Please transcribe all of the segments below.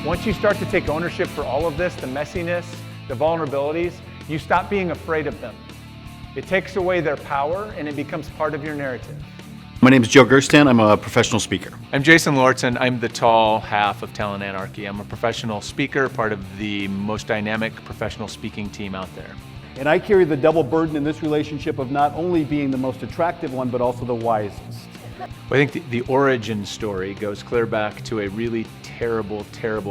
Once you start to take ownership for all of this, the messiness, the vulnerabilities, you stop being afraid of them. It takes away their power and it becomes part of your narrative. My name is Joe Gerstandt. I'm a professional speaker. I'm Jason Lauritsen. I'm the tall half of Talent Anarchy. I'm a professional speaker, part of the most dynamic professional speaking team out there. And I carry the double burden in this relationship of not only being the most attractive one, but also the wisest. Well, I think the origin story goes clear back to a really terrible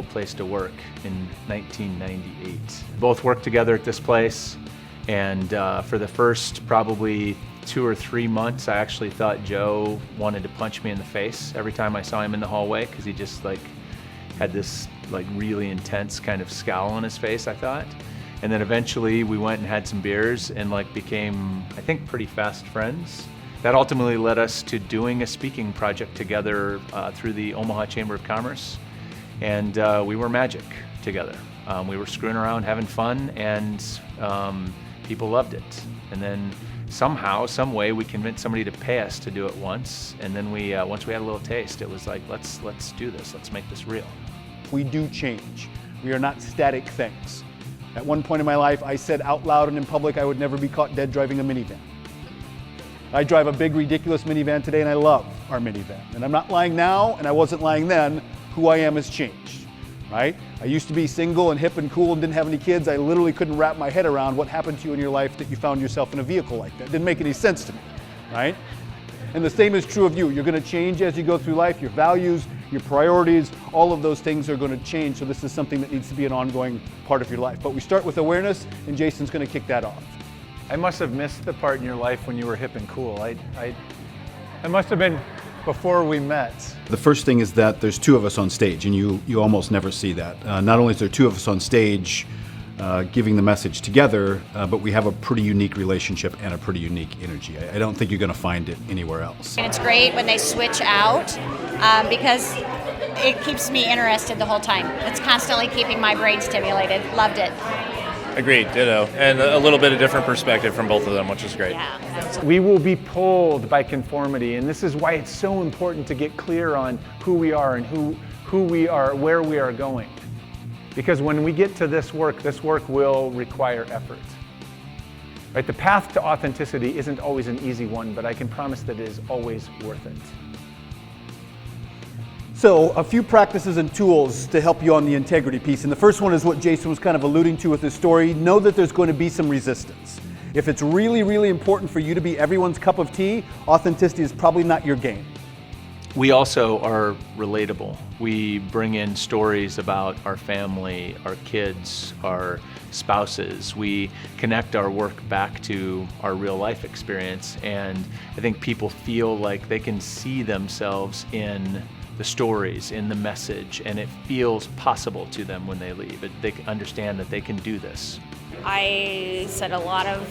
place to work in 1998. Both worked together at this place, and for the first probably 2 or 3 months, I actually thought Joe wanted to punch me in the face every time I saw him in the hallway, because he just had this really intense kind of scowl on his face, I thought. And then eventually we went and had some beers and became, I think, pretty fast friends. That ultimately led us to doing a speaking project together through the Omaha Chamber of Commerce. And we were magic together. We were screwing around, having fun, and people loved it. And then somehow, some way, we convinced somebody to pay us to do it once. And then once we had a little taste, it was like, let's do this. Let's make this real. We do change. We are not static things. At one point in my life, I said out loud and in public I would never be caught dead driving a minivan. I drive a big, ridiculous minivan today, and I love our minivan. And I'm not lying now, and I wasn't lying then. Who I am has changed, right? I used to be single and hip and cool and didn't have any kids. I literally couldn't wrap my head around what happened to you in your life that you found yourself in a vehicle like that. It didn't make any sense to me, right? And the same is true of you. You're going to change as you go through life. Your values, your priorities, all of those things are going to change. So this is something that needs to be an ongoing part of your life. But we start with awareness, and Jason's going to kick that off. I must have missed the part in your life when you were hip and cool. I must have been before we met. The first thing is that there's 2 of us on stage, and you almost never see that. Not only is there 2 of us on stage giving the message together, but we have a pretty unique relationship and a pretty unique energy. I don't think you're going to find it anywhere else. And it's great when they switch out because it keeps me interested the whole time. It's constantly keeping my brain stimulated. Loved it. Agreed, ditto. And a little bit of different perspective from both of them, which is great. Yeah. We will be pulled by conformity, and this is why it's so important to get clear on who we are and who we are, where we are going. Because when we get to this work will require effort. Right? The path to authenticity isn't always an easy one, but I can promise that it is always worth it. So a few practices and tools to help you on the integrity piece. And the first one is what Jason was kind of alluding to with his story. Know that there's going to be some resistance. If it's really, really important for you to be everyone's cup of tea, authenticity is probably not your game. We also are relatable. We bring in stories about our family, our kids, our spouses. We connect our work back to our real life experience, and I think people feel like they can see themselves in the stories, in the message, and it feels possible to them when they leave. They understand that they can do this. I set a lot of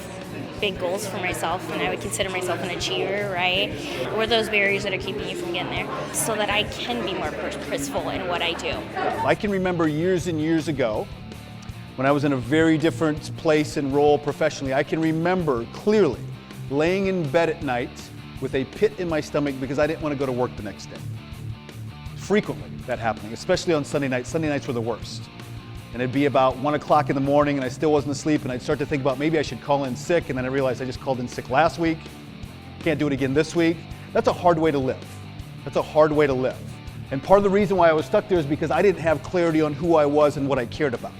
big goals for myself, and I would consider myself an achiever, right? What are those barriers that are keeping you from getting there so that I can be more purposeful in what I do? I can remember years and years ago when I was in a very different place and role professionally. I can remember clearly laying in bed at night with a pit in my stomach because I didn't want to go to work the next day. Frequently that happening, especially on Sunday nights. Sunday nights were the worst. And it'd be about 1 o'clock in the morning and I still wasn't asleep, and I'd start to think about maybe I should call in sick, and then I realized I just called in sick last week. Can't do it again this week. That's a hard way to live. That's a hard way to live. And part of the reason why I was stuck there is because I didn't have clarity on who I was and what I cared about.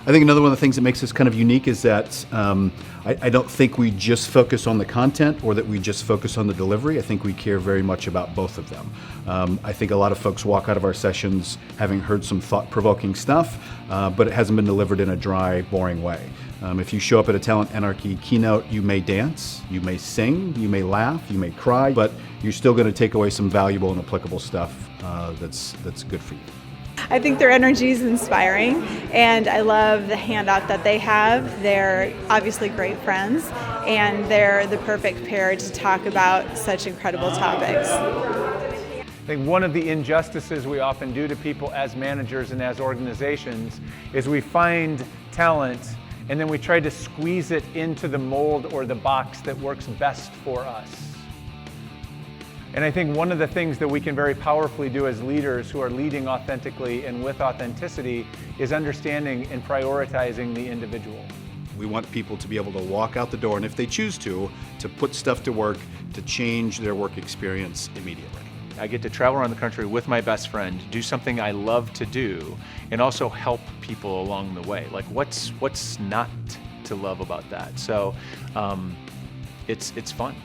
I think another one of the things that makes us kind of unique is that I don't think we just focus on the content or that we just focus on the delivery. I think we care very much about both of them. I think a lot of folks walk out of our sessions having heard some thought-provoking stuff, but it hasn't been delivered in a dry, boring way. If you show up at a Talent Anarchy keynote, you may dance, you may sing, you may laugh, you may cry, but you're still going to take away some valuable and applicable stuff that's good for you. I think their energy is inspiring, and I love the handout that they have. They're obviously great friends, and they're the perfect pair to talk about such incredible topics. I think one of the injustices we often do to people as managers and as organizations is we find talent and then we try to squeeze it into the mold or the box that works best for us. And I think one of the things that we can very powerfully do as leaders who are leading authentically and with authenticity is understanding and prioritizing the individual. We want people to be able to walk out the door, and if they choose to put stuff to work, to change their work experience immediately. I get to travel around the country with my best friend, do something I love to do, and also help people along the way. Like, what's not to love about that? So it's fun.